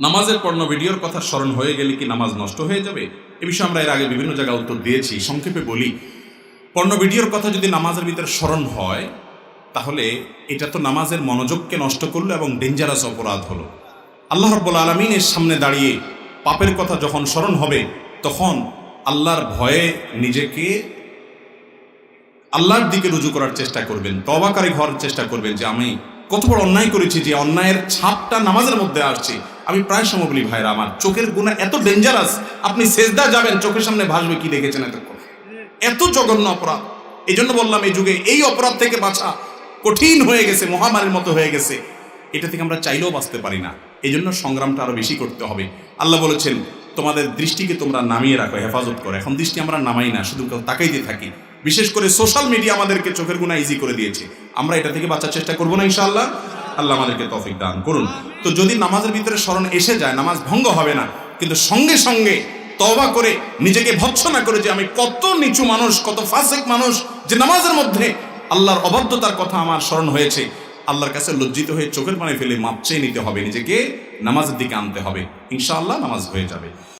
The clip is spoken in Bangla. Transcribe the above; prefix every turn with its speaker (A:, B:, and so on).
A: নামাজের পর্ণ ভিডিওর কথা স্মরণ হয়ে গেলে কি নামাজ নষ্ট হয়ে যাবে? এ বিষয়ে আমরা এর আগে বিভিন্ন জায়গায় উত্তর দিয়েছি। সংক্ষেপে বলি, পর্ণ ভিডিওর কথা যদি নামাজের ভিতরে স্মরণ হয় তাহলে এটা তো নামাজের মনোযোগকে নষ্ট করলো এবং ডেঞ্জারাস অপরাধ হলো। আল্লাহ রাব্বুল আলামিনের সামনে দাঁড়িয়ে পাপের কথা যখন স্মরণ হবে তখন আল্লাহর ভয়ে নিজেকে আল্লাহর দিকে রুজু করার চেষ্টা করবেন, তওবাকারী হওয়ার চেষ্টা করবেন যে আমি কত বড় অন্যায় করেছি, যে অন্যায়ের ছাপটা নামাজের মধ্যে আসছে। আমি প্রায় সময় বলি, ভাইরা আমার, চোখের গুনাহ এত ডেঞ্জারাস, আপনি সেজদা যাবেন চোখের সামনে ভাসবে কি দেখেছেন এতক্ষণ, এত জঘন্য অপরাধ। এই জন্য বললাম এই যুগে এই অপরাধ থেকে বাঁচা কঠিন হয়ে গেছে, মহামারীর মতো হয়ে গেছে। এটা থেকে আমরা চাইলেও বাঁচতে পারি না। এই জন্য সংগ্রামটা আরো বেশি করতে হবে। আল্লাহ বলেছেন তোমাদের দৃষ্টিকে তোমরা নামিয়ে রাখো, হেফাজত করো। এখন দৃষ্টি আমরা নামাই না, শুধু তাকাইতে থাকি। বিশেষ করে সোশ্যাল মিডিয়া আমাদেরকে চোখের গুনাহ ইজি করে দিয়েছে। আমরা এটা থেকে বাঁচার চেষ্টা করবো না ইনশাআল্লাহ। আল্লাহ আমাদেরকে তৌফিক দান করুন। তো যদি নামাজের ভিতরে স্মরণ এসে যায়, নামাজ ভঙ্গ হবে না, কিন্তু সঙ্গে সঙ্গে তওবা করে নিজেকে ভৎসনা করে যে আমি কত নিচু মানুষ, কত ফাসিক মানুষ, যে নামাজের মধ্যে আল্লাহর অবাধ্যতার কথা আমার স্মরণ হয়েছে। আল্লাহর কাছে লজ্জিত হয়ে চোখের পানি ফেলে মাপ চেয়ে নিতে হবে, নিজেকে নামাজের দিকে আনতে হবে। ইনশাআল্লাহ নামাজ হয়ে যাবে।